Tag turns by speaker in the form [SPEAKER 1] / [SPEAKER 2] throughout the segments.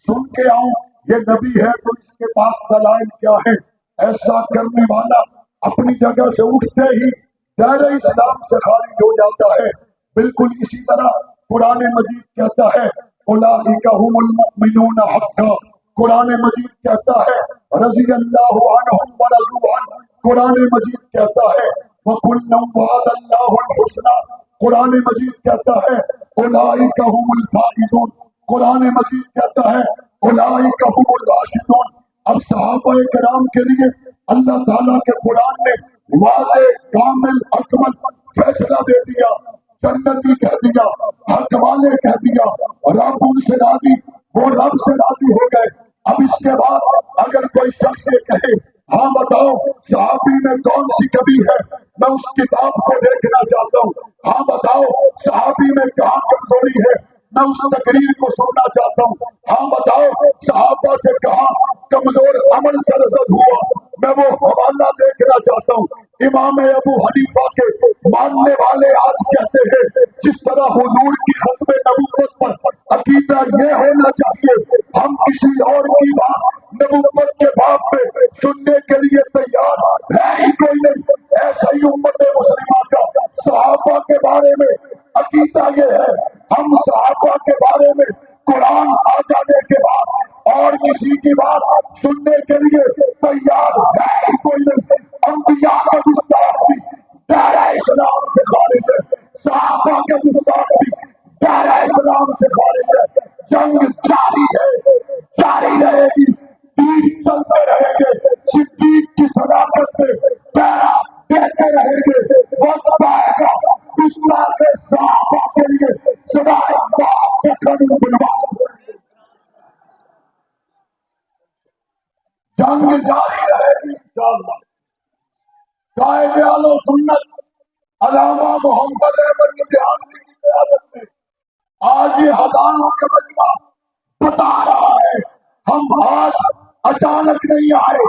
[SPEAKER 1] سن کے آؤں یہ نبی ہے تو اس کے پاس دلائل کیا ہے۔ ایسا کرنے والا اپنی جگہ سے اٹھتے ہی دائرہ اسلام سے خارج ہو جاتا ہے۔ بالکل اسی طرح قرآن مجید کہتا ہے اولئک هم المؤمنون حقا، قرآن مجید کہتا ہے رضی اللہ عنہم ورضوا عنہ، قرآن مجید کہتا ہے وَكُلًّا وَعَدَ اللَّهُ الْحُسْنَى، قرآن مجید کہتا ہے اولئک هم الفائزون، قرآن مجید کہتا ہے اولئک هم الراشدون۔ اب صحابہ کرام کے لیے اللہ تعالیٰ کے قرآن نے واضح کامل اکمل فیصلہ دے دیا، جنتی کہہ دیا، حق والے کہہ دیا، رب ان سے راضی، وہ رب سے راضی ہو گئے۔ اب اس کے بعد اگر کوئی شخص یہ کہے ہاں بتاؤ صحابی میں کون سی کمی ہے، میں اس کتاب کو دیکھنا چاہتا ہوں، ہاں بتاؤ صحابی میں کہاں کمزوری ہے، میں اس تقریر کو سننا چاہتا ہوں، ہاں بتاؤ صحابہ سے کہاں کمزور عمل سرزد ہوا، میں وہ حوالہ دیکھنا چاہتا ہوں۔ امام ابو حنیفہ کے ماننے والے آج کہتے ہیں جس طرح حضور کی ختم نبوت پر عقیدہ یہ ہونا چاہیے ہم کسی اور کی بات نبوت کے باب پہ سننے کے لیے تیار ہے ہی کوئی نہیں۔ ایسا ہی امت مسلمہ کا صحابہ کے بارے میں عقیدہ یہ ہے ہم صحابہ کے بارے میں قرآن آ جانے کے بعد اور کسی کی بات سننے کے لیے تیار ہے ہی کوئی نہیں۔ انبیاء کا گستاخ بھی دائرہ اسلام سے خارج ہے، صحابہ کا گستاخ بھی دائرہ اسلام سے خارج ہے۔ جنگ جاری ہے، جاری رہے گی، تیر چلتے رہیں گے، صدیق کی صداقت پہ پیرا دیتے رہیں گے۔ وقت آئے گا گستاخ صحابہ کے لیے سوائے باپ کے قدم بلوات جنگ جاری رہے گی انشاءاللہ۔ قائد اہل سنت علامہ محمد احمد لدھیانوی کی قیادت میں آج یہ ہزاروں کا مجمع بتا رہا ہے ہم آج اچانک نہیں آئے،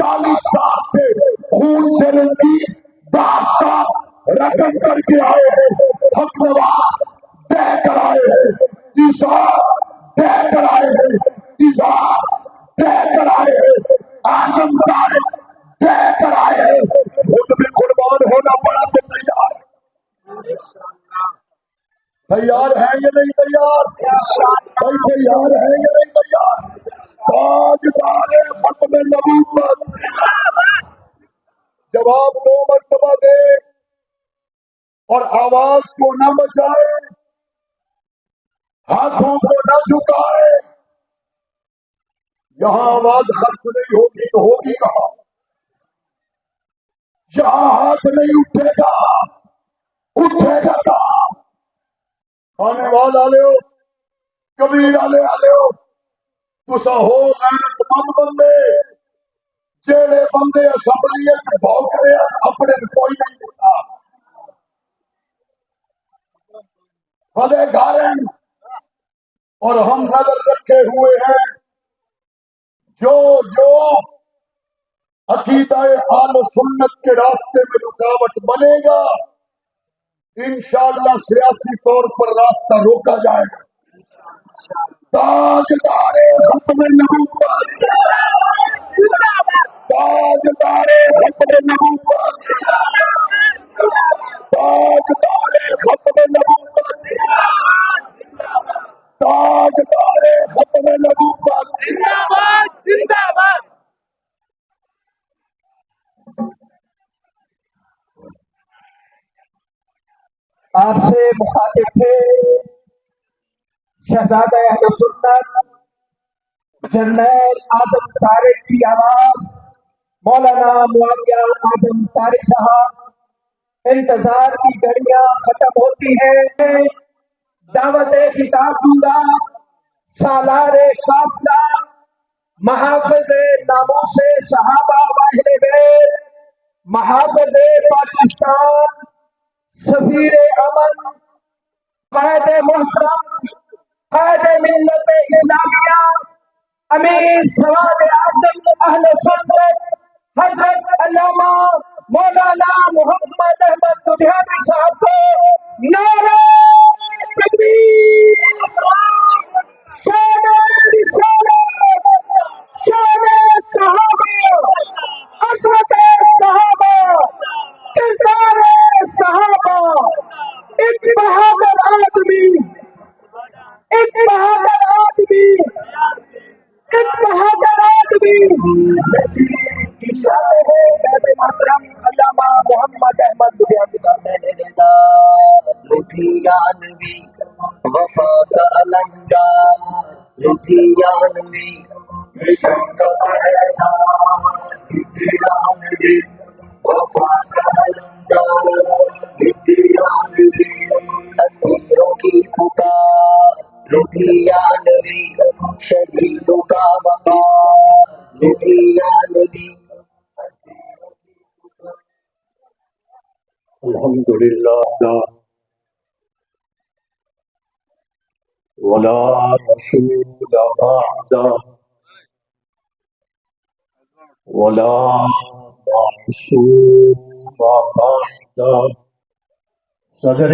[SPEAKER 1] 40 سال سے خون سے رنگین داستان رقم کر کے آئے ہیں، حق نواز دہ کر آئے ہیں، ایثار دہ کر آئے ہیں، اظہار دہ کر آئے ہیں، اعظم طارق دہ کر آئے ہیں۔ خود بھی قربان ہونا پڑا تو تیار ہیں یا نہیں تیار؟ بھائی تیار ہیں یا نہیں تیار؟ تاجدار ختم نبوت جواب 2 مرتبہ دے اور آواز کو نہ بچائے، ہاتھوں کو نہ جھکائے۔ یہاں آواز خرچ نہیں ہوگی تو ہوگی کہاں؟ جہاں ہاتھ نہیں اٹھے گا کہاں؟ آنے والا لے ہو کبیر والے ہو تسا ہو غیرت مند بندے جیڑے بندے اسمبلی بھوک رہے اپنے کوئی نہیں ہوتا بڑے گھر اور ہم نظر رکھے ہوئے ہیں جو عقیدہ اہل سنت کے راستے میں رکاوٹ بنے گا انشاءاللہ سیاسی طور پر راستہ روکا جائے گا۔ تاجدار ختم نبوت، تاجدار ختم نبوت، تاجدار ختم نبوت، تاجدار ختم نبوت۔ زندہ باد زندہ باد۔
[SPEAKER 2] آپ سے مخاطب تھے شہزادہ اہل سنت جنرل اعظم طارق کی آواز مولانا معاویہ اعظم طارق صاحب۔ انتظار کی گھڑیاں ختم ہوتی ہیں، دعوت خطاب دوں گا سالار قافلہ محافظ ناموس صحابہ و اہل بیت، محافظ پاکستان، سفیر امن، قائد محترم، قائد ملت اسلامیہ، امیر سواد اعظم اہل سنت حضرت علامہ مولانا محمد احمد لدھیانوی صاحب کو نعرہ تکبیر، شان یا نبی وفا کا علمدار لکھی یا نبی مشن کا پہرےدار لکھی یا نبی وفا کا علمدار لکھی یا نبی اسیروں کی پکار لکھی یا نبی شہیدوں کا وقار لکھی یا نبی.
[SPEAKER 1] الحمدللہ ولا رسول بعد ولا معصوم بعد. صدر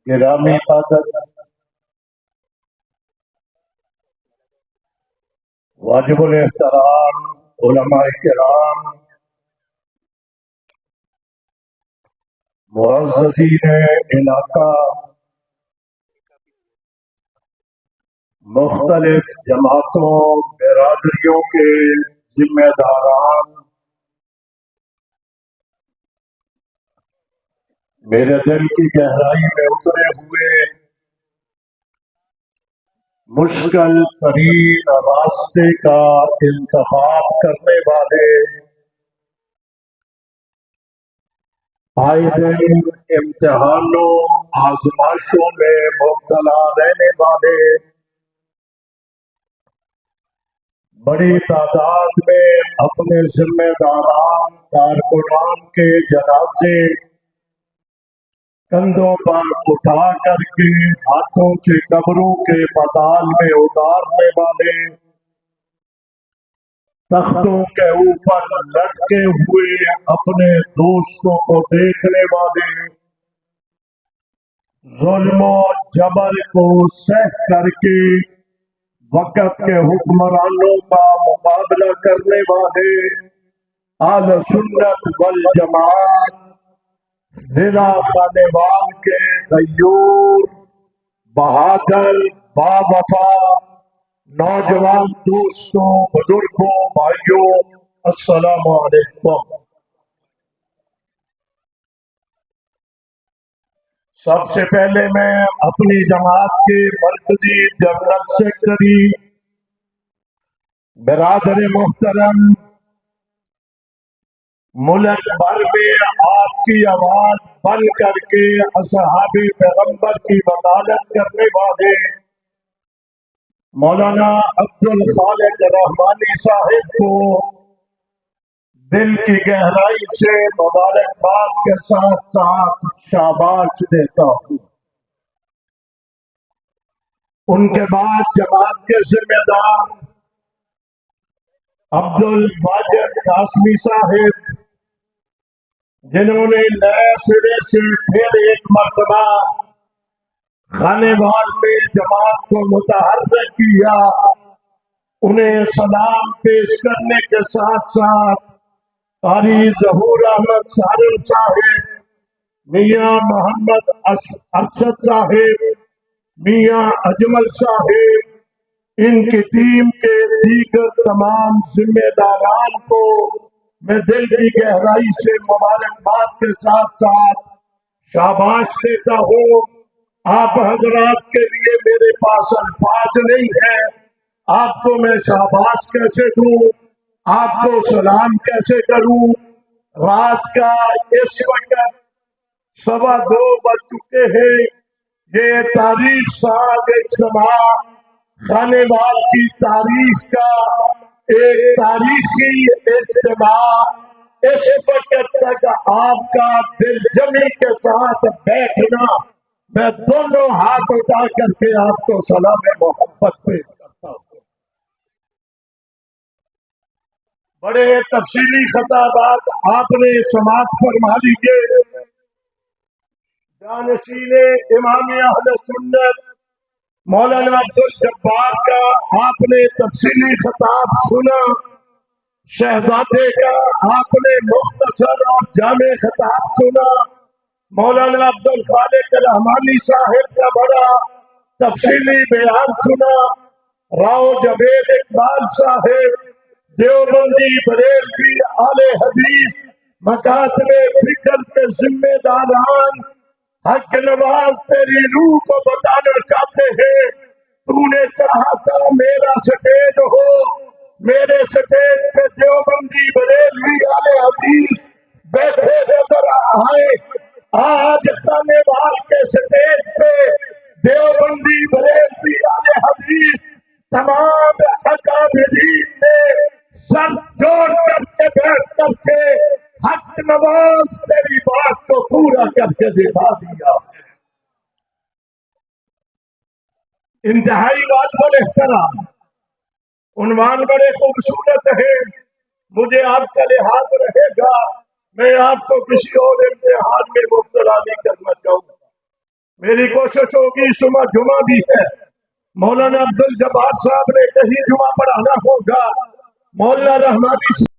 [SPEAKER 1] گرامی قدر واجب الاحترام علماء کرام معززین علاقہ مختلف جماعتوں برادریوں کے ذمہ داران میرے دل کی گہرائی میں اترے ہوئے مشکل ترین راستے کا انتخاب کرنے والے آئے دن امتحانوں آزمائشوں میں مبتلا رہنے والے بڑی تعداد میں اپنے ذمہ داران کارکنان کے جنازے کندھوں پر اٹھا کر کے ہاتھوں سے قبروں کے پتال میں اتارنے والے تختوں کے اوپر لٹکے ہوئے اپنے دوستوں کو دیکھنے والے ظلم و جبر کو سہ کر کے وقت کے حکمرانوں کا مقابلہ کرنے والے اہل سنت والجماعت ضلع خانیوال کے غیور بہادر باوفا نوجوان دوستوں بزرگوں بھائیوں السلام علیکم. سب سے پہلے میں اپنی جماعت کے مرکزی جنرل سیکرٹری برادر محترم ملک بھر میں آپ کی آواز بن کر کے اصحاب پیغمبر کی وکالت کرنے والے مولانا عبدالخالق رحمانی صاحب کو دل کی گہرائی سے مبارکباد کے ساتھ ساتھ شاباش دیتا ہوں. ان کے بعد جماعت کے ذمہ دار عبدالواجد قاسمی صاحب جنہوں نے نئے سرے سے پھر ایک مرتبہ خانیوال میں جماعت کو متحرک کیا، انہیں سلام پیش کرنے کے ساتھ ساتھ قاری ظہور احمد سارن صاحب، میاں محمد ارشد صاحب، میاں اجمل صاحب، ان کی ٹیم کے دیگر تمام ذمہ داران کو میں دل کی گہرائی سے مبارکباد کے ساتھ ساتھ شاباش دیتا ہوں. آپ حضرات کے لیے میرے پاس الفاظ نہیں ہے، آپ کو میں شاباش کیسے دوں، آپ کو سلام کیسے کروں. رات کا اس وقت 2:15 بج چکے ہیں. یہ تاریخ ساز اجتماع خانیوال کی تاریخ کا ایک تاریخی اجتماع، اس وقت تک آپ کا دل جمی کے ساتھ بیٹھنا، میں دونوں ہاتھ اٹھا کر کے آپ کو سلام محبت پیش کرتا ہوں. بڑے تفصیلی خطابات آپ نے سماعت فرما لیجیے. جانشین امام اہل سنت مولانا عبدالجبار کا آپ نے تفصیلی خطاب سنا، شہزادے کا آپ نے مختصر اور جامع خطاب سنا، مولانا عبدالخالق رحمانی صاحب کا بڑا تفصیلی بیان سنا، راؤ جاوید اقبال صاحب دیوبندی بریلوی اہل حدیث مکاتب فکر کے ذمہ داران حق نواز تیری روح کو بتانا چاہتے ہیں، تو نے چاہا تھا میرا سٹیج ہو، میرے سٹیج پہ دیوبندی بریلوی والے حدیث بیٹھے نظر آئے۔ آج خانے وال کے سٹیج پہ دیوبندی بریلوی والے حدیث تمام اکابرین نے سر جوڑ کر کے بیٹھ کر کے حق نواز تیری بات کو پورا کر کے دکھا دیا۔ انتہائی واجب الاحترام عنوان بڑے خوبصورت ہے، مجھے آپ کا لحاظ رہے گا، میں آپ کو کسی اور امتحان میں مبتلا نہیں کرنا چاہوں گا۔ میری کوشش ہوگی، صبح جمعہ بھی ہے، مولانا عبد الجبار صاحب نے کہیں جمعہ پڑھانا ہوگا، مولانا رحمانی